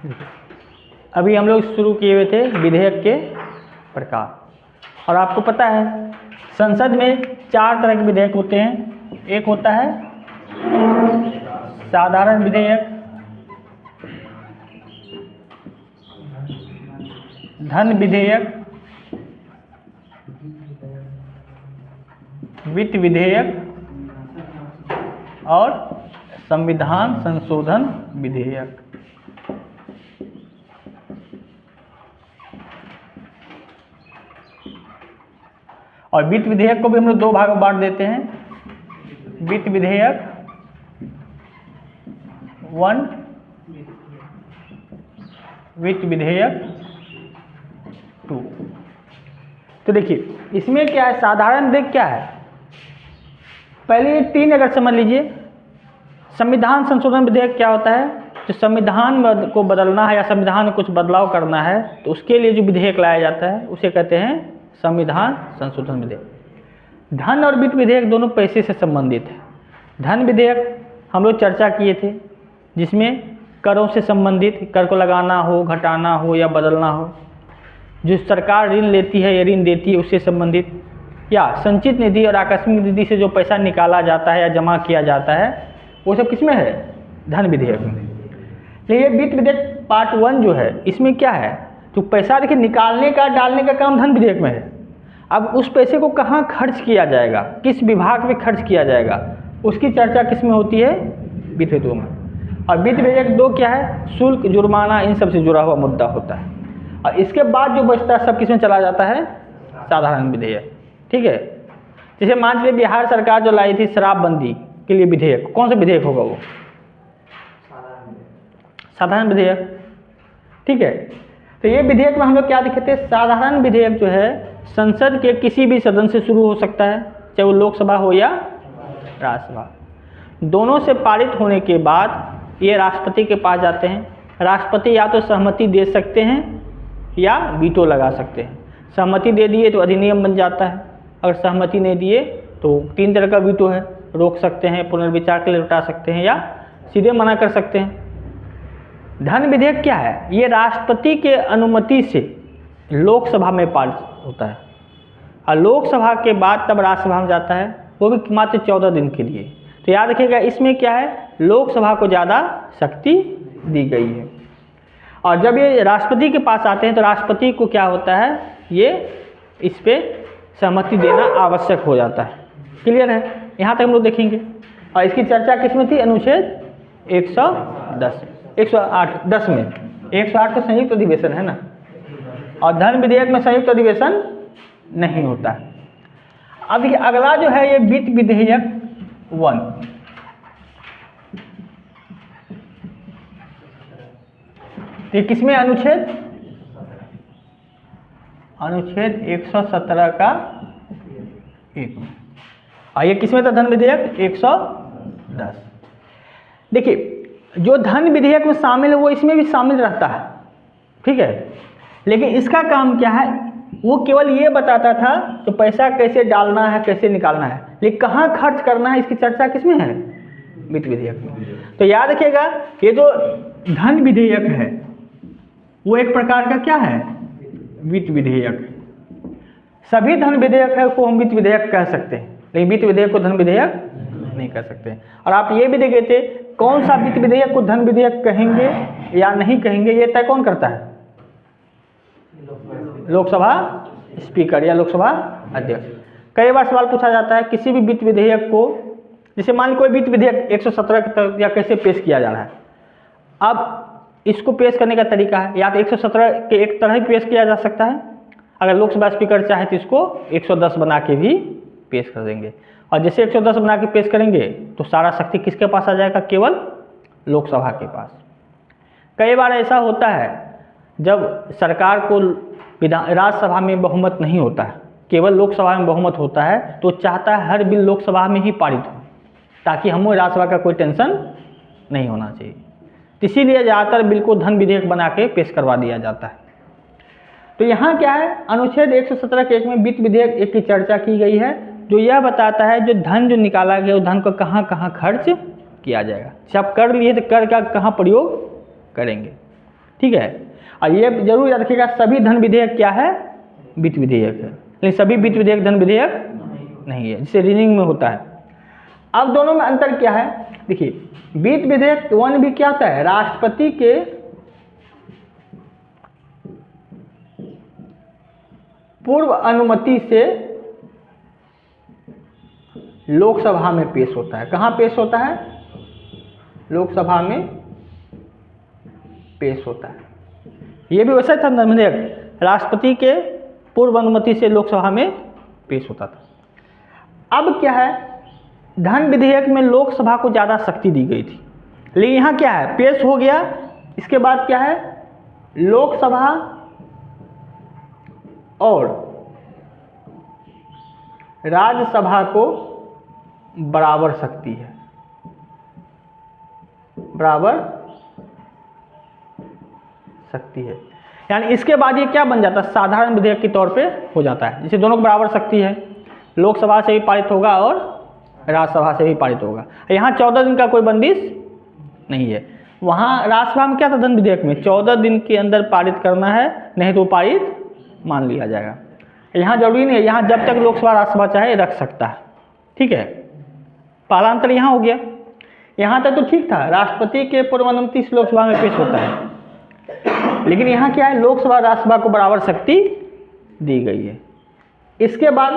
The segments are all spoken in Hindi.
अभी हम लोग शुरू किए हुए थे विधेयक के प्रकार, और आपको पता है संसद में 4 तरह के विधेयक होते हैं। एक होता है साधारण विधेयक, धन विधेयक, वित्त विधेयक और संविधान संशोधन विधेयक। और वित्त विधेयक को भी हम लोग 2 भागों में बांट देते हैं। वित्त विधेयक 1, वित्त विधेयक 2। तो देखिए इसमें क्या है, साधारण विधेयक क्या है, पहले ये 3 अगर समझ लीजिए। संविधान संशोधन विधेयक क्या होता है, तो संविधान को बदलना है या संविधान में कुछ बदलाव करना है तो उसके लिए जो विधेयक लाया जाता है उसे कहते हैं संविधान संशोधन विधेयक। धन और वित्त विधेयक दोनों पैसे से संबंधित है। धन विधेयक हम लोग चर्चा किए थे, जिसमें करों से संबंधित, कर को लगाना हो, घटाना हो या बदलना हो, जो सरकार ऋण लेती है या ऋण देती है उससे संबंधित, या संचित निधि और आकस्मिक निधि से जो पैसा निकाला जाता है या जमा किया जाता है वो सब किसमें है, धन विधेयक में। लेकिन ये वित्त विधेयक पार्ट 1 जो है, इसमें क्या है, तो पैसा देखिए निकालने का डालने का काम धन विधेयक में है। अब उस पैसे को कहाँ खर्च किया जाएगा, किस विभाग में खर्च किया जाएगा, उसकी चर्चा किस में होती है, वित्त विधेयक में। और वित्त विधेयक 2 क्या है, शुल्क, जुर्माना, इन सब से जुड़ा हुआ मुद्दा होता है। और इसके बाद जो बचता है सब किस में चला जाता है, साधारण विधेयक। ठीक है, जैसे मान लीजिए बिहार सरकार जो लाई थी शराबबंदी के लिए विधेयक, कौन सा विधेयक होगा वो, साधारण विधेयक। ठीक है, तो ये विधेयक में हम लोग क्या देखे थे, साधारण विधेयक जो है संसद के किसी भी सदन से शुरू हो सकता है, चाहे वो लोकसभा हो या राज्यसभा। दोनों से पारित होने के बाद ये राष्ट्रपति के पास जाते हैं। राष्ट्रपति या तो सहमति दे सकते हैं या वीटो लगा सकते हैं। सहमति दे दिए तो अधिनियम बन जाता है, अगर सहमति नहीं दिए तो 3 तरह का वीटो है, रोक सकते हैं, पुनर्विचार के लिए लौटा सकते हैं या सीधे मना कर सकते हैं। धन विधेयक क्या है, ये राष्ट्रपति के अनुमति से लोकसभा में पारित होता है और लोकसभा के बाद तब राज्यसभा में जाता है, वो भी मात्र 14 दिन के लिए। तो याद रखिएगा इसमें क्या है, लोकसभा को ज़्यादा शक्ति दी गई है। और जब ये राष्ट्रपति के पास आते हैं तो राष्ट्रपति को क्या होता है, ये इस पर सहमति देना आवश्यक हो जाता है। क्लियर है, यहाँ तक हम लोग देखेंगे। और इसकी चर्चा किस में थी, अनुच्छेद 110 में। 108 का संयुक्त अधिवेशन है ना, और धन विधेयक में संयुक्त अधिवेशन नहीं होता है। अब ये अगला जो है ये वित्त विधेयक 1। ये किसमें, अनुच्छेद 117 का 1 में। और ये किसमें था, धन विधेयक 110। देखिए जो धन विधेयक में शामिल है वो इसमें भी शामिल रहता है, ठीक है, लेकिन इसका काम क्या है, वो केवल ये बताता था तो पैसा कैसे डालना है, कैसे निकालना है, लेकिन कहाँ खर्च करना है इसकी चर्चा किसमें है, वित्त विधेयक में। तो याद रखिएगा ये जो धन विधेयक है वो एक प्रकार का क्या है, वित्त विधेयक। सभी धन विधेयक है को हम वित्त विधेयक कह सकते हैं, लेकिन वित्त विधेयक को धन विधेयक नहीं कह सकते। और आप ये भी देखे थे कौन सा वित्त विधेयक को धन विधेयक कहेंगे या नहीं कहेंगे, ये तय कौन करता है, लोकसभा स्पीकर या लोकसभा अध्यक्ष। कई बार सवाल पूछा जाता है किसी भी वित्त विधेयक को, जैसे मान लो कोई वित्त विधेयक 117 की तरह या कैसे पेश किया जा रहा है। अब इसको पेश करने का तरीका है, या तो 117 के एक तरह ही पेश किया जा सकता है, अगर लोकसभा स्पीकर चाहे तो इसको 110 बना के भी पेश कर देंगे। और जैसे 110 बना के पेश करेंगे तो सारा शक्ति किसके पास आ जाएगा, केवल लोकसभा के पास। कई बार ऐसा होता है जब सरकार को राज्यसभा में बहुमत नहीं होता है, केवल लोकसभा में बहुमत होता है, तो चाहता है हर बिल लोकसभा में ही पारित हो, ताकि हमें राज्यसभा का कोई टेंशन नहीं होना चाहिए। इसीलिए ज़्यादातर बिल को धन विधेयक बना के पेश करवा दिया जाता है। तो यहाँ क्या है, अनुच्छेद 117 के 1 में वित्त विधेयक 1 की चर्चा की गई है, जो यह बताता है जो धन जो निकाला गया, वो धन को कहाँ कहाँ खर्च किया जाएगा। जब कर लिए तो कर का कहाँ प्रयोग करेंगे। ठीक है। और ये जरूर याद रखिएगा, सभी धन विधेयक क्या है? वित्त विधेयक है, लेकिन सभी वित्त विधेयक धन विधेयक नहीं है, जिसे रीजनिंग में होता है। अब दोनों में अंतर क्या है? देखिए, वित्त विधेयक 1 भी क्या होता है? राष्ट्रपति के पूर्व अनुमति से लोकसभा में पेश होता है। कहाँ पेश होता है? लोकसभा में पेश होता है। ये भी वैसा था धन विधेयक, राष्ट्रपति के पूर्व अनुमति से लोकसभा में पेश होता था। अब क्या है? धन विधेयक में लोकसभा को ज़्यादा शक्ति दी गई थी, लेकिन यहाँ क्या है? पेश हो गया, इसके बाद क्या है? लोकसभा और राज्यसभा को बराबर शक्ति है, बराबर शक्ति है। यानी इसके बाद ये क्या बन जाता है? साधारण विधेयक के तौर पे हो जाता है, जिसे दोनों को बराबर शक्ति है, लोकसभा से भी पारित होगा और राज्यसभा से भी पारित होगा। यहाँ 14 दिन का कोई बंदिश नहीं है। वहाँ राज्यसभा में क्या था? धन विधेयक में 14 दिन के अंदर पारित करना है, नहीं तो पारित मान लिया जाएगा। यहाँ जरूरी नहीं है, यहाँ जब तक लोकसभा राज्यसभा चाहे रख सकता है, ठीक है। पहला अंतर यहाँ हो गया। यहाँ तक तो ठीक था, राष्ट्रपति के पूर्व अनुमति से लोकसभा में पेश होता है, लेकिन यहाँ क्या है? लोकसभा राज्यसभा को बराबर शक्ति दी गई है। इसके बाद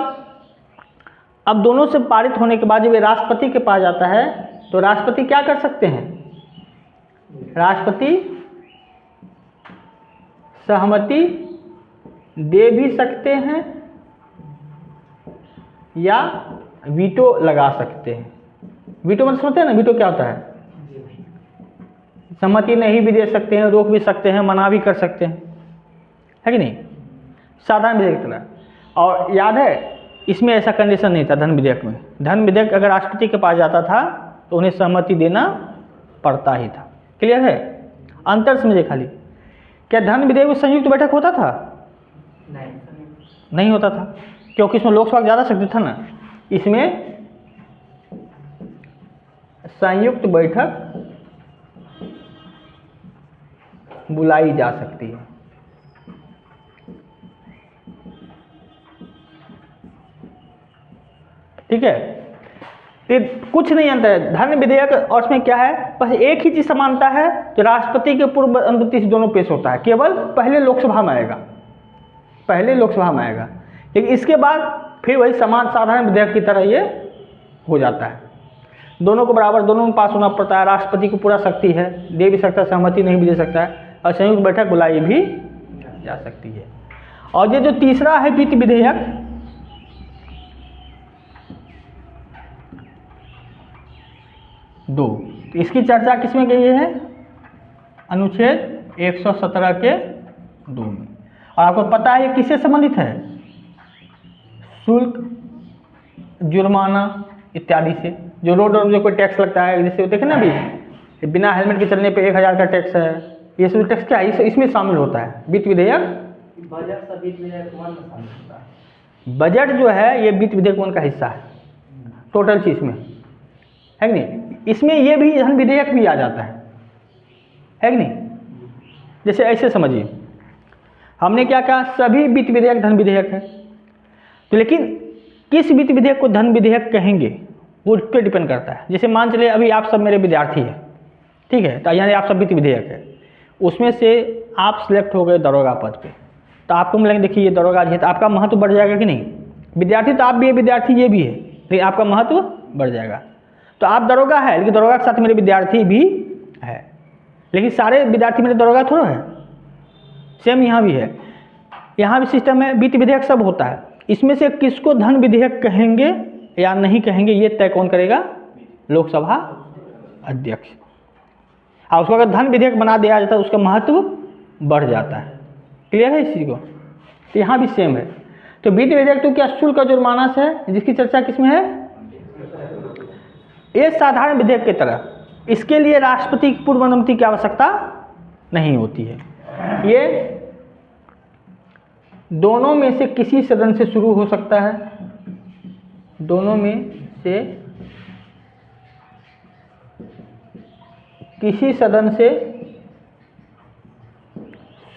अब दोनों से पारित होने के बाद जब ये राष्ट्रपति के पास जाता है, तो राष्ट्रपति क्या कर सकते हैं? राष्ट्रपति सहमति दे भी सकते हैं या वीटो लगा सकते हैं। वीटो मतलब समझते हैं ना, वीटो क्या होता है? सहमति नहीं भी दे सकते हैं, रोक भी सकते हैं, मना भी कर सकते हैं, है कि नहीं? साधारण विधेयक की तरह। और याद है, इसमें ऐसा कंडीशन नहीं था धन विधेयक में। धन विधेयक अगर राष्ट्रपति के पास जाता था तो उन्हें सहमति देना पड़ता ही था। क्लियर है? अंतर समझे खाली। क्या धन विधेयक में संयुक्त बैठक होता था? नहीं होता था, क्योंकि इसमें लोकसभा ज़्यादा शक्ति था ना। इसमें संयुक्त बैठक बुलाई जा सकती है। ठीक है, तो कुछ नहीं अंतर है धन विधेयक और इसमें क्या है? बस एक ही चीज समानता है, तो राष्ट्रपति के पूर्व अनुमति से दोनों पेश होता है, केवल पहले लोकसभा में आएगा, पहले लोकसभा में आएगा, लेकिन इसके बाद फिर वही समान साधारण विधेयक की तरह ये हो जाता है। दोनों को बराबर, दोनों में पास होना पड़ता है। राष्ट्रपति को पूरा शक्ति है, दे भी सकता है, सहमति नहीं भी दे सकता है, और संयुक्त बैठक बुलाई भी जा सकती है। और ये जो तीसरा है वित्त विधेयक, दो, इसकी चर्चा किसमें गई है? अनुच्छेद 117 के 2 में। और आपको पता है ये किससे संबंधित है? शुल्क, जुर्माना इत्यादि से। जो रोड और जो कोई टैक्स लगता है, जैसे देखें ना अभी बिना हेलमेट के चलने पे 1000 का टैक्स है, ये सब टैक्स क्या है? इसमें शामिल होता है वित्त विधेयक। बजट सब वित्त विधेयक 1 में शामिल होता है। बजट जो है ये वित्त विधेयक 1 का हिस्सा है, टोटल चीज में, है कि नहीं? इसमें ये भी धन विधेयक भी आ जाता है कि नहीं? जैसे ऐसे समझिए, हमने क्या कहा? सभी वित्त विधेयक धन विधेयक है, तो लेकिन किस वित्त विधेयक को धन विधेयक कहेंगे वो उस पर डिपेंड करता है। जैसे मान चलिए अभी आप सब मेरे विद्यार्थी हैं, ठीक है, तो यानी आप सब वित्त विधेयक है, उसमें से आप सिलेक्ट हो गए दरोगा पद पे, तो आपको मिलेंगे, देखिए ये दरोगा है, तो आपका महत्व बढ़ जाएगा कि नहीं? विद्यार्थी तो आप भी है, विद्यार्थी ये भी है, लेकिन आपका महत्व बढ़ जाएगा। तो आप दरोगा है, लेकिन दरोगा के साथ मेरे विद्यार्थी भी है, लेकिन सारे विद्यार्थी मेरे दरोगा थोड़ा है। सेम यहाँ भी है, यहाँ भी सिस्टम है, वित्त विधेयक सब होता है। इसमें से किसको धन विधेयक कहेंगे या नहीं कहेंगे ये तय कौन करेगा? लोकसभा अध्यक्ष। और उसको अगर धन विधेयक बना दिया जाता है उसका महत्व बढ़ जाता है। क्लियर है इस चीज़ को? तो यहाँ भी सेम है। तो वित्त विधेयक तो क्या शुल्क और जुर्माना से है, जिसकी चर्चा किसमें है? ये साधारण विधेयक की तरह, इसके लिए राष्ट्रपति की पूर्व अनुमति की आवश्यकता नहीं होती है। ये दोनों में से किसी सदन से शुरू हो सकता है, दोनों में से किसी सदन से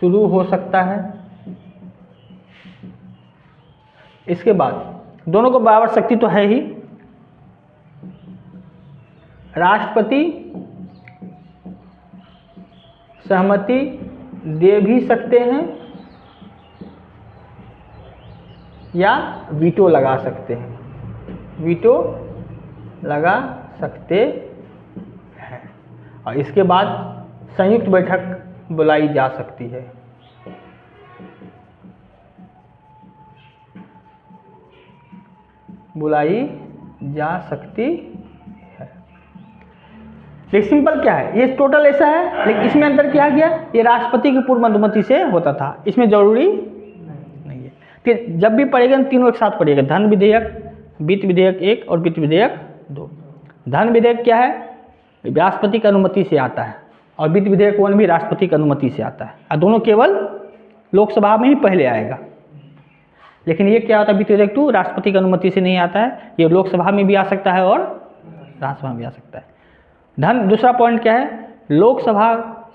शुरू हो सकता है। इसके बाद दोनों को बराबर शक्ति तो है ही, राष्ट्रपति सहमति दे भी सकते हैं या वीटो लगा सकते हैं, वीटो लगा सकते हैं। और इसके बाद संयुक्त बैठक बुलाई जा सकती है। बुलाई जा सकती है। लेकिन सिंपल क्या है, ये टोटल ऐसा है, लेकिन इसमें अंतर क्या गया, ये राष्ट्रपति की पूर्व अनुमति से होता था, इसमें जरूरी नहीं है। फिर जब भी पढ़ेगा तीनों एक साथ पढ़ेगा, धन विधेयक, वित्त विधेयक 1 और वित्त विधेयक 2। धन विधेयक क्या है, राष्ट्रपति की अनुमति से आता है, और वित्त विधेयक 1 भी राष्ट्रपति की अनुमति से आता है, और दोनों केवल लोकसभा में ही पहले आएगा। लेकिन ये क्या होता है, वित्त विधेयक 2 राष्ट्रपति की अनुमति से नहीं आता है, ये लोकसभा में भी आ सकता है और राज्यसभा में भी आ सकता है। धन, दूसरा पॉइंट क्या है, लोकसभा,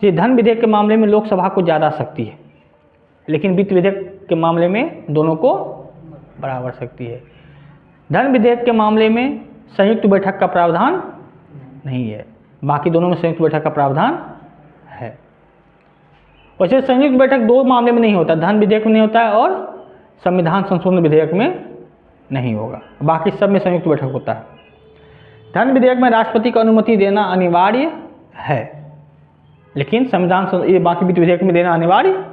ये धन विधेयक के मामले में लोकसभा को ज़्यादा शक्ति है, लेकिन वित्त विधेयक के मामले में दोनों को बराबर शक्ति है। धन विधेयक के मामले में संयुक्त बैठक का प्रावधान नहीं है, बाकी दोनों में संयुक्त बैठक का प्रावधान है। वैसे संयुक्त बैठक 2 मामले में नहीं होता, धन विधेयक में नहीं होता है और संविधान संशोधन विधेयक में नहीं होगा, बाकी सब में संयुक्त बैठक होता है। धन विधेयक में राष्ट्रपति को अनुमति देना अनिवार्य है, लेकिन संविधान, ये बाकी वित्त विधेयक में देना अनिवार्य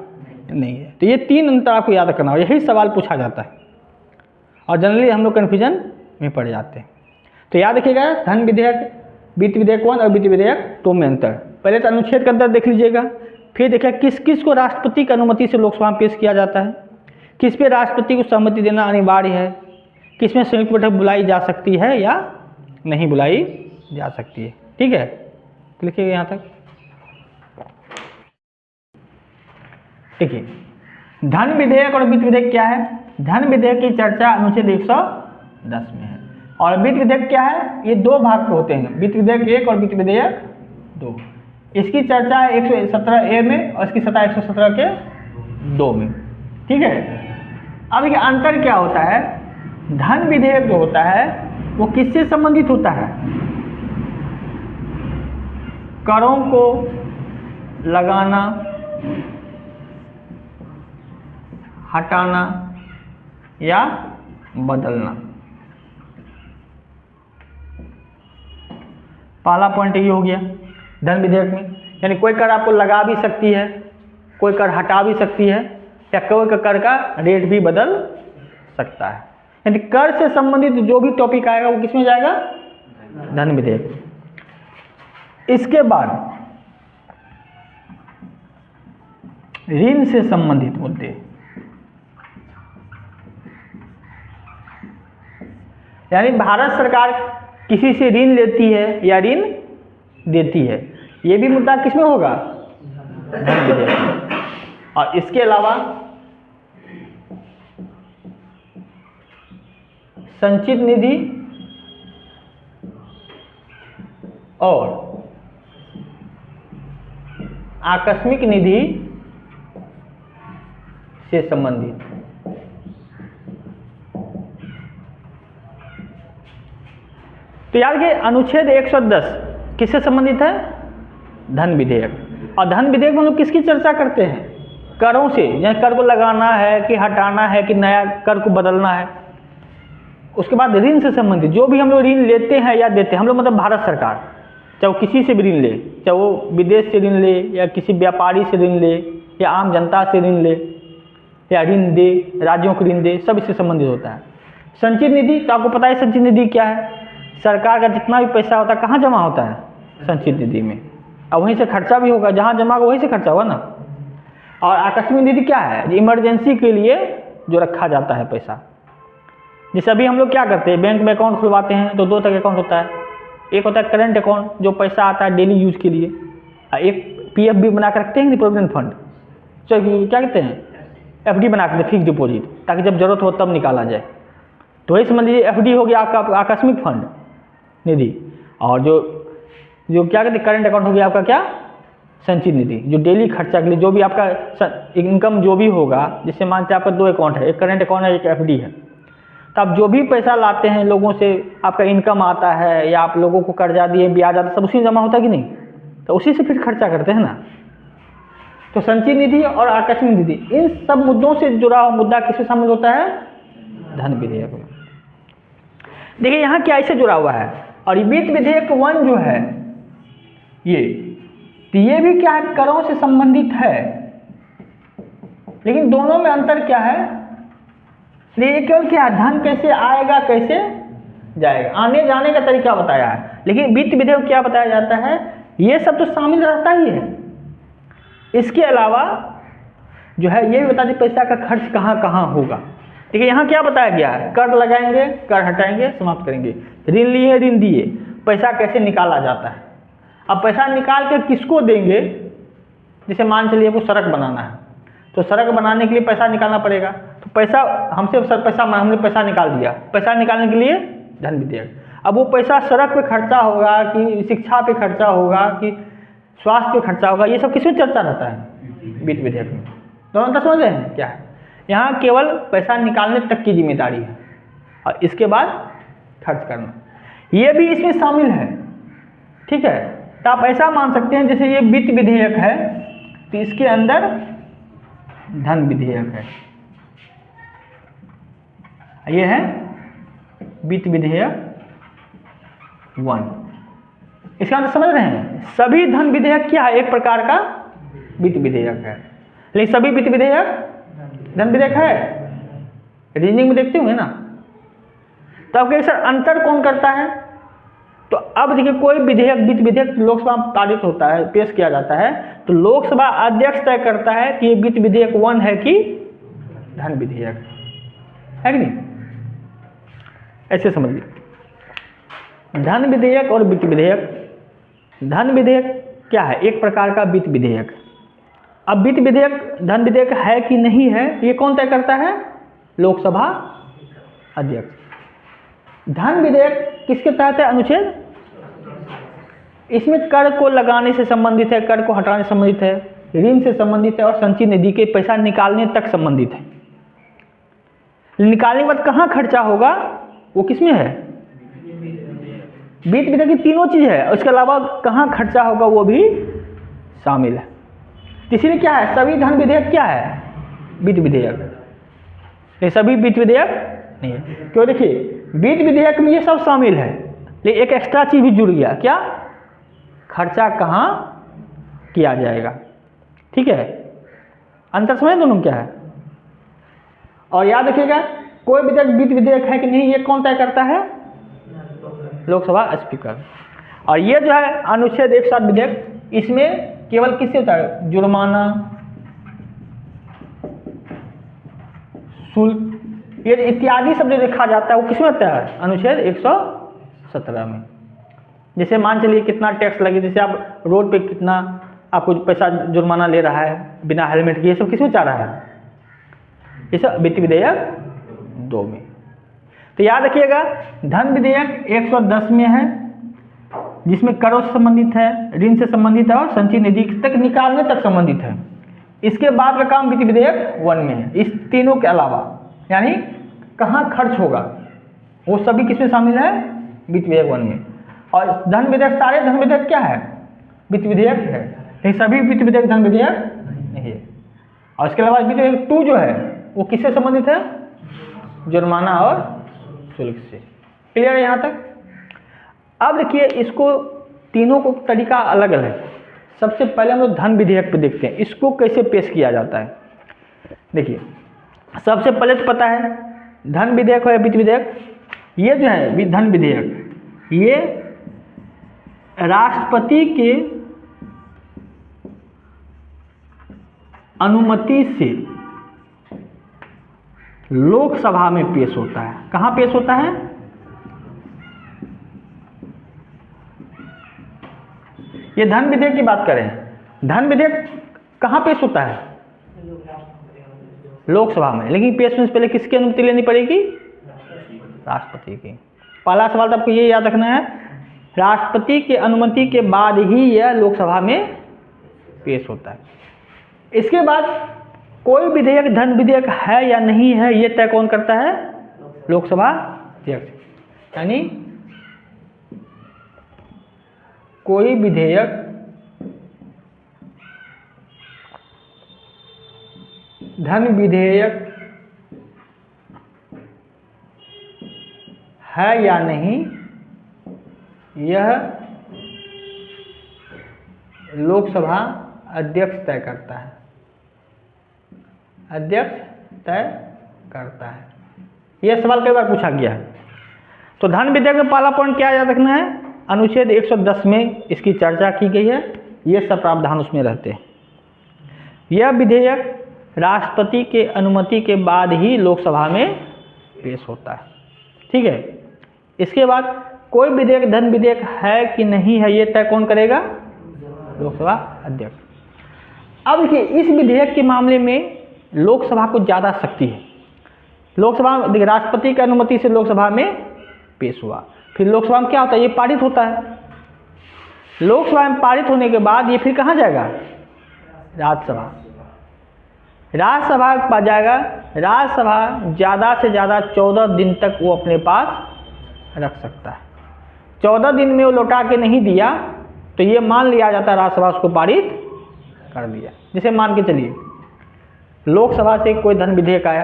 नहीं है। तो ये 3 अंतर आपको याद रखना हो, यही सवाल पूछा जाता है और जनरली हम लोग कन्फ्यूजन में पड़ जाते हैं। तो याद रखिएगा, धन विधेयक, वित्त विधेयक 1 और वित्त विधेयक 2 में अंतर। पहले तो अनुच्छेद का अंतर देख लीजिएगा, फिर देखिए किस किस को राष्ट्रपति की अनुमति से लोकसभा में पेश किया जाता है, किस पे राष्ट्रपति को सहमति देना अनिवार्य है, किस में संयुक्त बैठक बुलाई जा सकती है या नहीं बुलाई जा सकती है। ठीक है, लिखिएगा यहाँ तक। देखिए, धन विधेयक और वित्त विधेयक क्या है। धन विधेयक की चर्चा अनुच्छेद 110 में है, और वित्त विधेयक क्या है, ये 2 भाग के होते हैं, वित्त विधेयक 1 और वित्त विधेयक 2। इसकी चर्चा है 117A में और इसकी सत्ता 117 के 2 में। ठीक है, अब देखिए अंतर क्या होता है। धन विधेयक जो होता है वो किससे संबंधित होता है, करों को लगाना, हटाना या बदलना। पहला पॉइंट ये हो गया धन विधेयक में, यानी कोई कर आपको लगा भी सकती है, कोई कर हटा भी सकती है, या कोई कर का रेट भी बदल सकता है। यानी कर से संबंधित जो भी टॉपिक आएगा वो किसमें जाएगा, धन विधेयक। इसके बाद ऋण से संबंधित मुद्दे, यानी भारत सरकार किसी से ऋण लेती है या ऋण देती है, ये भी मुद्दा किसमें होगा, धन विधेयक में। और इसके अलावा संचित निधि और आकस्मिक निधि से संबंधित। तो याद रखिए अनुच्छेद 110 किससे संबंधित है, धन विधेयक। और धन विधेयक में हम लोग किसकी चर्चा करते हैं, करों से, जैसे कर को लगाना है कि हटाना है कि नया कर को बदलना है। उसके बाद ऋण से संबंधित, जो भी हम लोग ऋण लेते हैं या देते हैं, हम लोग मतलब भारत सरकार, चाहे वो किसी से भी ऋण ले, चाहे वो विदेश से ऋण ले या किसी व्यापारी से ऋण ले या आम जनता से ऋण ले या ऋण दे, राज्यों को ऋण दे, सब इससे संबंधित होता है। संचित निधि, तो आपको पता है संचित निधि क्या है, सरकार का जितना भी पैसा होता है कहाँ जमा होता है, संचित निधि में, और वहीं से खर्चा भी होगा, जहाँ जमा होगा वहीं से खर्चा होगा ना। और आकस्मिक निधि क्या है, इमरजेंसी के लिए जो रखा जाता है पैसा। जैसे अभी हम लोग क्या करते हैं, बैंक में अकाउंट खुलवाते हैं तो 2 तरह के अकाउंट होता है, एक होता है करंट अकाउंट जो पैसा आता है डेली यूज के लिए, और एक PF भी बना कर रखते हैं, प्रोविडेंट फंड, तो क्या कहते हैं, FD बना कर, फिक्स डिपॉजिट, ताकि जब जरूरत हो तब निकाला जाए। तो वही समझ लीजिए FD हो गया आपका आकस्मिक फंड निधि, और जो क्या कहते हैं करंट अकाउंट हो गया आपका क्या, संचित निधि, जो डेली खर्चा के लिए जो भी आपका इनकम जो भी होगा, जिससे मानते हैं आपका 2 अकाउंट है, एक करंट अकाउंट है, एक एफडी है, तो आप जो भी पैसा लाते हैं लोगों से, आपका इनकम आता है या आप लोगों को कर्जा दिए, ब्याज आता है, सब उसी में जमा होता है कि नहीं, तो उसी से फिर खर्चा करते हैं ना। तो संचित निधि और आकस्मिक निधि, इन सब मुद्दों से जुड़ा हुआ मुद्दा किसमें शामिल होता है? धन विधेयक में। देखिए यहाँ क्या इससे जुड़ा हुआ है, और वित्त विधेयक 1 जो है ये भी क्या है? करों से संबंधित है, लेकिन दोनों में अंतर क्या है? ये केवल क्या है? धन कैसे आएगा, कैसे जाएगा, आने जाने का तरीका बताया है, लेकिन वित्त विधेयक क्या बताया जाता है? ये सब तो शामिल रहता ही है। इसके अलावा जो है ये भी बता दें पैसा का खर्च कहाँ कहाँ होगा। ठीक है, यहाँ क्या बताया गया है? कर लगाएंगे, कर हटाएंगे, समाप्त करेंगे, ऋण लिए, ऋण दिए, पैसा कैसे निकाला जाता है। अब पैसा निकाल के किसको देंगे? जैसे मान चलिए वो सड़क बनाना है, तो सड़क बनाने के लिए पैसा निकालना पड़ेगा, तो पैसा हमने पैसा निकाल दिया, पैसा निकालने के लिए धन विधेयक। अब वो पैसा सड़क पे खर्चा होगा कि शिक्षा पे खर्चा होगा कि स्वास्थ्य पे खर्चा होगा, ये सब किसमें चर्चा रहता है? वित्त विधेयक में। दोनों अंतर समझ रहे हैं क्या है? यहाँ केवल पैसा निकालने तक की जिम्मेदारी है और इसके बाद खर्च करना, ये भी इसमें शामिल है। ठीक है, तो आप ऐसा मान सकते हैं जैसे ये वित्त विधेयक है तो इसके अंदर धन विधेयक है, ये है वित्त विधेयक 1। इसका अंदर समझ रहे हैं? सभी धन विधेयक क्या है? एक प्रकार का वित्त विधेयक है, लेकिन सभी वित्त विधेयक धन विधेयक है। रीजनिंग में देखते होंगे ना, तो आपके सर अंतर कौन करता है? तो अब देखिए कोई विधेयक वित्त विधेयक लोकसभा में पारित होता है, पेश किया जाता है, तो लोकसभा अध्यक्ष तय करता है कि ये वित्त विधेयक 1 है कि धन विधेयक है कि नहीं। ऐसे समझिए धन विधेयक और वित्त विधेयक। धन विधेयक क्या है? एक प्रकार का वित्त विधेयक। अब वित्त विधेयक धन विधेयक है कि नहीं है, ये कौन तय करता है? लोकसभा अध्यक्ष। धन विधेयक किसके तहत है? अनुच्छेद, इसमें कर को लगाने से संबंधित है, कर को हटाने से संबंधित है, ऋण से संबंधित है और संचित निधि के पैसा निकालने तक संबंधित है। निकालने के बाद कहाँ खर्चा होगा वो किसमें है? वित्त विधेयक की तीनों चीज है, उसके अलावा कहाँ खर्चा होगा वो भी शामिल है। इसलिए क्या है? सभी धन विधेयक क्या है? वित्त विधेयक। ये सभी वित्त विधेयक नहीं है, क्यों? देखिए वित्त विधेयक में ये सब शामिल है, लेकिन एक एक्स्ट्रा चीज भी जुड़ गया, क्या? खर्चा कहाँ किया जाएगा। ठीक है, अंतर समझ दोनों क्या है? और याद रखिएगा कोई विधेयक वित्त विधेयक है कि नहीं, ये कौन तय करता है? लोकसभा स्पीकर। और ये जो है अनुच्छेद 107 विधेयक, इसमें केवल किससे होता है? जुर्माना, शुल्क, ये इत्यादि सब जो लिखा जाता है वो किसमें होता है? अनुच्छेद 117 में। जैसे मान चलिए कितना टैक्स लगे, जैसे आप रोड पे कितना आपको पैसा जुर्माना ले रहा है बिना हेलमेट के, ये सब किसमें चाह रहा है? ये सब वित्त विधेयक 2 में। तो याद रखिएगा धन विधेयक 110 में है, जिसमें करों से संबंधित है, ऋण से संबंधित है और संचित निधि तक निकालने तक संबंधित है। इसके बाद का काम वित्त विधेयक 1 में है। इस तीनों के अलावा यानी कहाँ खर्च होगा वो सभी किसमें शामिल है? वित्त विधेयक 1 में। और धन विधेयक, सारे धन विधेयक क्या है? वित्त विधेयक है, लेकिन सभी वित्त विधेयक धन विधेयक नहीं है। और इसके अलावा वित्त विधेयक 2 जो है वो किससे संबंधित है? जुर्माना और शुल्क से। क्लियर है यहाँ तक? अब देखिए इसको तीनों को तरीका अलग अलग है। सबसे पहले हम लोग धन विधेयक पे देखते हैं, इसको कैसे पेश किया जाता है। देखिए सबसे पहले तो पता है धन विधेयक है वित्त विधेयक, ये जो है धन विधेयक ये राष्ट्रपति के अनुमति से लोकसभा में पेश होता है। कहाँ पेश होता है? ये धन विधेयक की बात करें, धन विधेयक कहाँ पेश होता है? लोकसभा में। लेकिन पेश होने से पहले किसकी अनुमति लेनी पड़ेगी? राष्ट्रपति की। पहला सवाल तो आपको ये याद रखना है, राष्ट्रपति की अनुमति के बाद ही यह लोकसभा में पेश होता है। इसके बाद कोई विधेयक धन विधेयक है या नहीं है, ये तय कौन करता है? लोकसभा अध्यक्ष। यानी कोई विधेयक धन विधेयक है या नहीं, यह लोकसभा अध्यक्ष तय करता है। अध्यक्ष तय करता है। यह सवाल कई बार पूछा गया है। तो धन विधेयक में पहला पॉइंट क्या याद रखना है? अनुच्छेद 110 में इसकी चर्चा की गई है। ये सब प्रावधान उसमें रहते हैं। यह विधेयक राष्ट्रपति के अनुमति के बाद ही लोकसभा में पेश होता है। ठीक है। इसके बाद कोई विधेयक धन विधेयक है कि नहीं है, ये तय कौन करेगा? लोकसभा अध्यक्ष। अब देखिए, इस विधेयक के मामले में लोकसभा को ज़्यादा शक्ति है। लोकसभा राष्ट्रपति की अनुमति से लोकसभा में पेश हुआ, फिर लोकसभा में क्या होता है? ये पारित होता है। लोकसभा में पारित होने के बाद ये फिर कहाँ जाएगा? राज्यसभा। राज्यसभा के पास जाएगा। राज्यसभा ज़्यादा से ज़्यादा 14 दिन तक वो अपने पास रख सकता है। 14 दिन में वो लौटा के नहीं दिया तो ये मान लिया जाता है राज्यसभा उसको पारित कर दिया। जैसे मान के चलिए, लोकसभा से कोई धन विधेयक आया,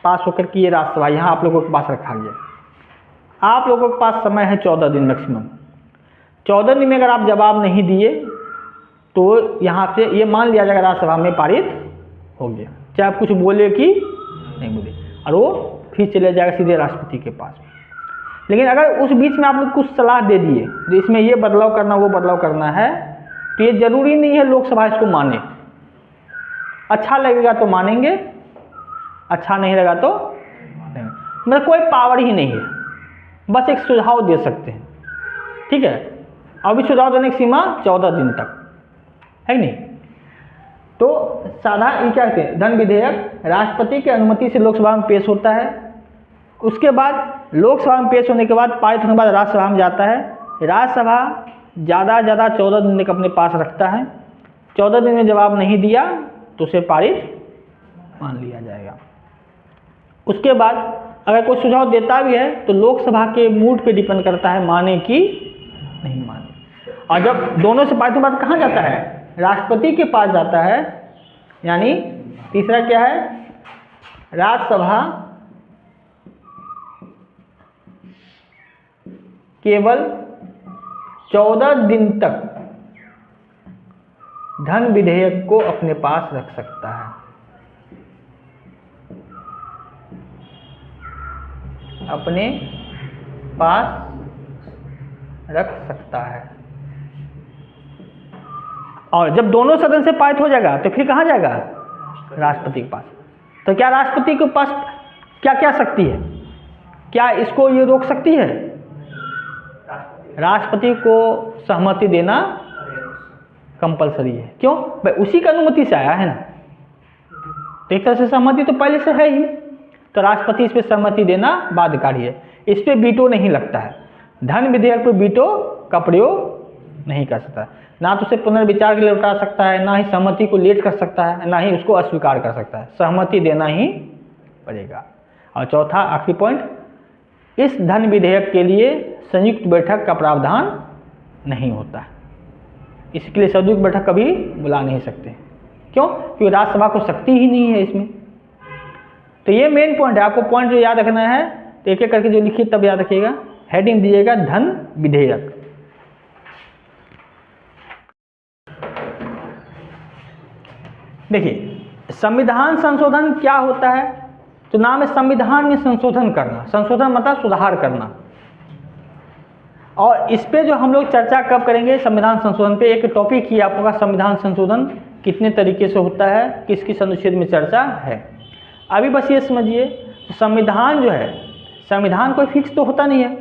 पास होकर के ये राज्यसभा यहाँ आप लोगों के पास रखा गया। आप लोगों के पास समय है 14 दिन मैक्सिमम। 14 दिन में अगर आप जवाब नहीं दिए तो यहाँ से ये मान लिया जाएगा राज्यसभा में पारित हो गया, चाहे आप कुछ बोले कि नहीं बोले, और वो फिर चले जाएगा सीधे राष्ट्रपति के पास। लेकिन अगर उस बीच में आप लोग कुछ सलाह दे दिए तो इसमें ये बदलाव करना, वो बदलाव करना है, तो ये जरूरी नहीं है लोकसभा इसको माने। अच्छा लगेगा तो मानेंगे, अच्छा नहीं लगा तो नहीं। मतलब कोई पावर ही नहीं है, बस एक सुझाव दे सकते हैं। ठीक है। अभी सुझाव देने की सीमा 14 दिन तक है नहीं। तो साधारण क्या कहते हैं? धन विधेयक राष्ट्रपति की अनुमति से लोकसभा में पेश होता है। उसके बाद लोकसभा में पेश होने के बाद पारित होने के बाद राज्यसभा में जाता है। राज्यसभा ज़्यादा से ज़्यादा 14 दिन तक अपने पास रखता है। 14 दिन में जवाब नहीं दिया तो उसे पारित मान लिया जाएगा। उसके बाद अगर कोई सुझाव देता भी है तो लोकसभा के मूड पे डिपेंड करता है माने कि नहीं माने। और जब दोनों से पारित होने के बाद कहाँ जाता है? राष्ट्रपति के पास जाता है। यानी तीसरा क्या है? राज्यसभा केवल 14 दिन तक धन विधेयक को अपने पास रख सकता है। अपने पास रख सकता है। और जब दोनों सदन से पारित हो जाएगा तो फिर कहाँ जाएगा? राष्ट्रपति के पास। तो क्या राष्ट्रपति के पास क्या क्या शक्ति है? क्या इसको ये रोक सकती है? राष्ट्रपति को सहमति देना कंपलसरी है। क्यों? भाई उसी की अनुमति से आया है ना, तो एक तरह से सहमति तो पहले से है ही, तो राष्ट्रपति इस पर सहमति देना बाध्यकारी है। इस पर वीटो नहीं लगता है। धन विधेयक पर वीटो का प्रयोग नहीं कर सकता, ना तो उसे पुनर्विचार के लिए उठा सकता है, ना ही सहमति को लेट कर सकता है, ना ही उसको अस्वीकार कर सकता है। सहमति देना ही पड़ेगा। और चौथा आखिरी पॉइंट, इस धन विधेयक के लिए संयुक्त बैठक का प्रावधान नहीं होता है। इसके लिए संयुक्त बैठक कभी बुला नहीं सकते। क्यों? क्योंकि राज्यसभा को शक्ति ही नहीं है इसमें। तो ये मेन पॉइंट है। आपको पॉइंट जो याद रखना है तो एक एक करके जो लिखिए तब याद रखिएगा। हेडिंग दीजिएगा धन विधेयक। देखिए, संविधान संशोधन क्या होता है? तो नाम है संविधान में संशोधन करना। संशोधन मतलब सुधार करना। और इस पे जो हम लोग चर्चा कब करेंगे? संविधान संशोधन पे एक टॉपिक ही आपका संविधान संशोधन कितने तरीके से होता है, किस किस अनुच्छेद में चर्चा है। अभी बस ये समझिए, संविधान जो है, संविधान कोई फिक्स तो होता नहीं है।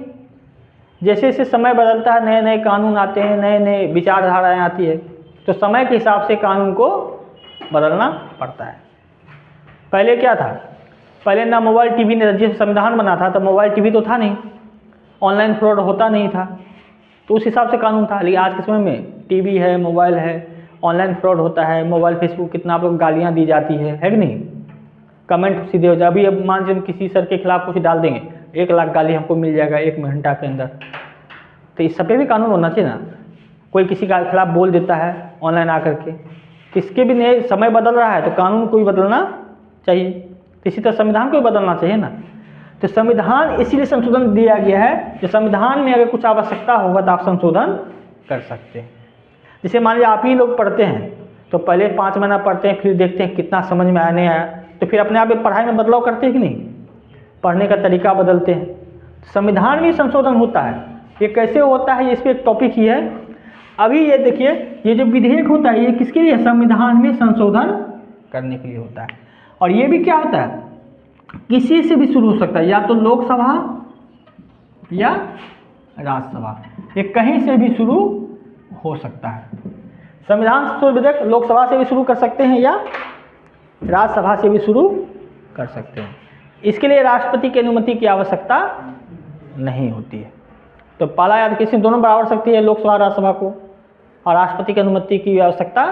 जैसे जैसे समय बदलता है, नए नए कानून आते हैं, नए नए विचारधाराएँ आती है, तो समय के हिसाब से कानून को बदलना पड़ता है। पहले क्या था? पहले ना मोबाइल टीवी ने, जब संविधान बना था तो मोबाइल टीवी तो था नहीं, ऑनलाइन फ्रॉड होता नहीं था, तो उस हिसाब से कानून था। लेकिन आज के समय में टीवी है, मोबाइल है, ऑनलाइन फ्रॉड होता है, मोबाइल फेसबुक कितना आप लोग गालियाँ दी जाती है कि नहीं, कमेंट सीधे हो जाए। अभी अब मान लीजिए हम किसी सर के खिलाफ कुछ डाल देंगे, 1 लाख गाली हमको मिल जाएगा 1 घंटा के अंदर। तो इस सब पे भी कानून होना चाहिए ना। कोई किसी के खिलाफ बोल देता है ऑनलाइन आकर के, किसके भी नए समय बदल रहा है तो कानून को भी बदलना चाहिए, किसी तरह संविधान को भी बदलना चाहिए ना। तो संविधान इसीलिए संशोधन दिया गया है कि संविधान में अगर कुछ आवश्यकता होगा तो आप संशोधन कर सकते हैं। जैसे मान लीजिए आप ही लोग पढ़ते हैं तो पहले 5 महीना पढ़ते हैं, फिर देखते हैं कितना समझ में आया नहीं आया, तो फिर अपने आप पढ़ाई में बदलाव करते हैं कि नहीं, पढ़ने का तरीका बदलते हैं। संविधान में संशोधन होता है, ये कैसे होता है, इस पर एक टॉपिक ही है। अभी ये देखिए, ये जो विधेयक होता है ये किसके लिए, संविधान में संशोधन करने के लिए होता है। और ये भी क्या होता है, किसी से भी शुरू हो सकता है, या तो लोकसभा या राज्यसभा, ये कहीं से भी शुरू हो सकता है। संविधान संशोधन विधेयक लोकसभा से भी शुरू कर सकते हैं या राज्यसभा से भी शुरू कर सकते हैं। इसके लिए राष्ट्रपति की अनुमति की आवश्यकता नहीं होती है। तो पहला याद किसी दोनों बराबर शक्ति है, लोकसभा राज्यसभा को, और राष्ट्रपति की अनुमति की आवश्यकता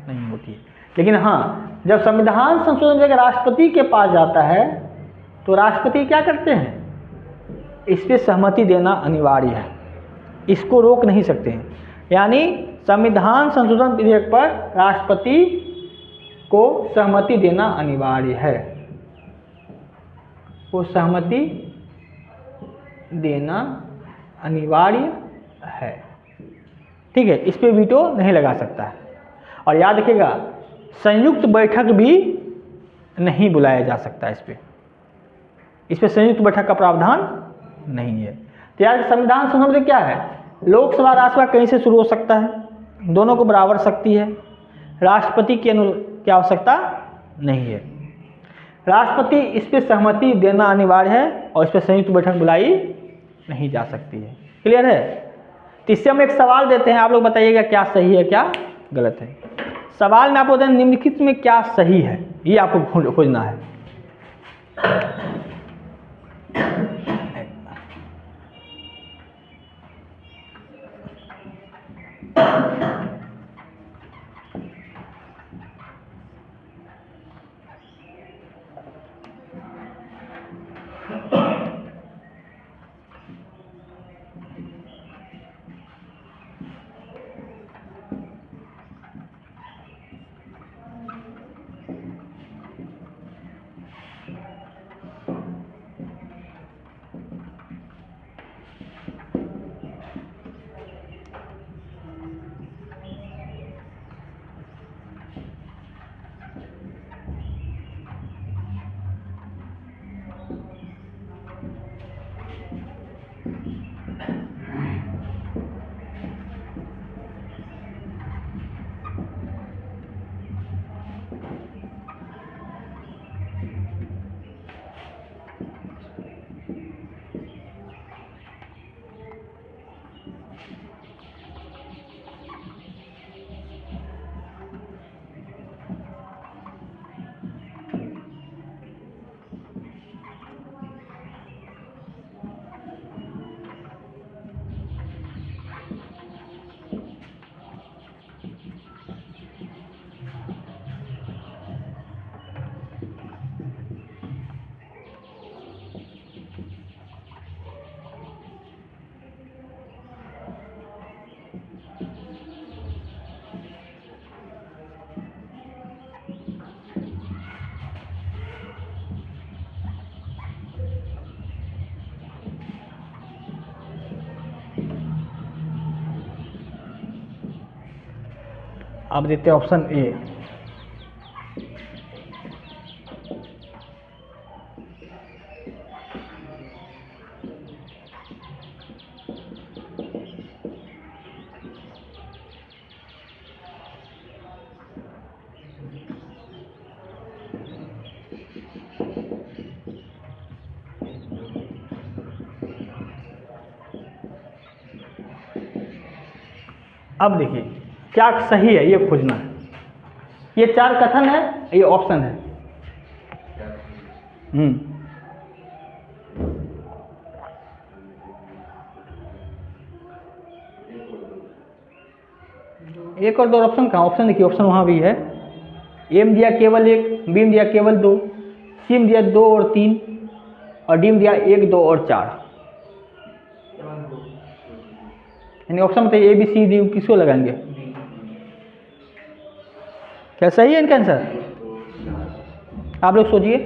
नहीं होती है। लेकिन हाँ, जब संविधान संशोधन विधेयक राष्ट्रपति के पास जाता है तो राष्ट्रपति क्या करते हैं, इस पर सहमति देना अनिवार्य है, इसको रोक नहीं सकते हैं। यानी संविधान संशोधन विधेयक पर राष्ट्रपति को सहमति देना अनिवार्य है, को सहमति देना अनिवार्य है, ठीक है। इस पे वीटो नहीं लगा सकता है। और याद रखिएगा, संयुक्त बैठक भी नहीं बुलाया जा सकता, इस पे संयुक्त बैठक का प्रावधान नहीं है। तो यार संविधान संशोधन क्या है, लोकसभा राज्यसभा कहीं से शुरू हो सकता है, दोनों को बराबर शक्ति है, राष्ट्रपति की आवश्यकता नहीं है, राष्ट्रपति इस पे सहमति देना अनिवार्य है, और इस पे संयुक्त बैठक बुलाई नहीं जा सकती है। क्लियर है। तो इससे हम एक सवाल देते हैं, आप लोग बताइएगा क्या सही है क्या गलत है। सवाल में आपको निम्नलिखित में क्या सही है, ये आपको खोजना है। अब देते हैं ऑप्शन ए। अब देखिए क्या सही है ये खोजना है। ये 4 कथन है, ये ऑप्शन है। एक और दो ऑप्शन कहाँ, ऑप्शन देखिए, ऑप्शन वहाँ भी है। ए में दिया केवल 1, बी में दिया केवल 2, सी में दिया 2 और 3 और डी में दिया 1, 2 और 4। यानी ऑप्शन बताइए ए बी सी डी किसको लगाएंगे? क्या सही है इनका आंसर? आप लोग सोचिए,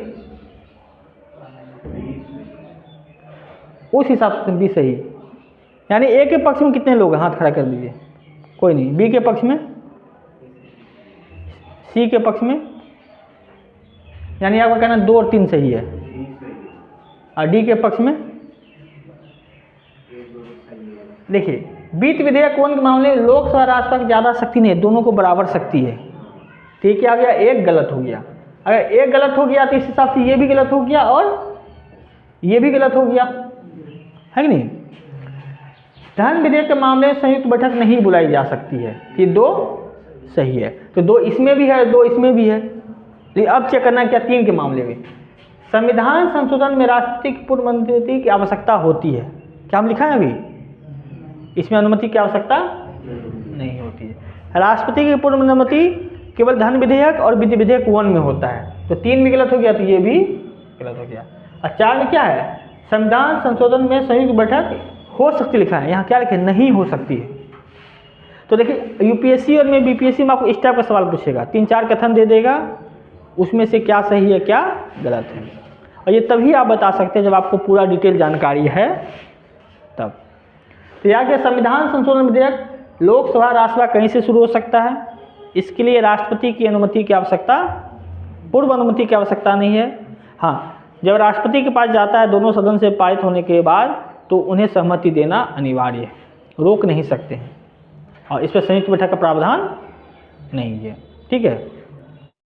उस हिसाब से भी सही। यानी ए के पक्ष में कितने लोग हैं, हाथ खड़ा कर दीजिए। कोई नहीं। बी के पक्ष में, सी के पक्ष में, यानी आपका कहना 2 और 3 सही है। और डी के पक्ष में देखिए, वित्त विधेयक 1 के मामले में लोकसभा राष्ट्रपति की ज़्यादा शक्ति नहीं है, दोनों को बराबर शक्ति है। ठीक है, आ गया, एक गलत हो गया। अगर एक गलत हो गया तो इस हिसाब से ये भी गलत हो गया और ये भी गलत हो गया, है कि नहीं? धन विधेयक के मामले में संयुक्त बैठक नहीं बुलाई जा सकती है, कि 2 सही है। तो 2 इसमें भी है, 2 इसमें भी है। तो अब चेक करना क्या 3 के मामले में। संविधान संशोधन में राष्ट्रपति की पूर्व अनुमति की आवश्यकता होती है। क्या हम लिखा है अभी? इसमें अनुमति की आवश्यकता नहीं होती है। राष्ट्रपति की पूर्व अनुमति केवल धन विधेयक और विधि विधेयक 1 में होता है। तो 3 में गलत हो गया, तो ये भी गलत हो गया। और 4 में क्या है? संविधान संशोधन में संयुक्त बैठक हो सकती लिखा है, यहाँ क्या लिखे? नहीं हो सकती है। तो देखिए, यूपीएससी और में बीपीएससी में आपको इस टाइप का सवाल पूछेगा, 3-4 कथन दे देगा, उसमें से क्या सही है क्या गलत है। और ये तभी आप बता सकते हैं जब आपको पूरा डिटेल जानकारी है तब। तो यहाँ के संविधान संशोधन विधेयक लोकसभा राज्यसभा कहीं से शुरू हो सकता है। इसके लिए राष्ट्रपति की अनुमति की आवश्यकता, पूर्व अनुमति की आवश्यकता नहीं है। हाँ, जब राष्ट्रपति के पास जाता है दोनों सदन से पारित होने के बाद, तो उन्हें सहमति देना अनिवार्य है, रोक नहीं सकते हैं। और इस पर संयुक्त बैठक का प्रावधान नहीं है। ठीक है।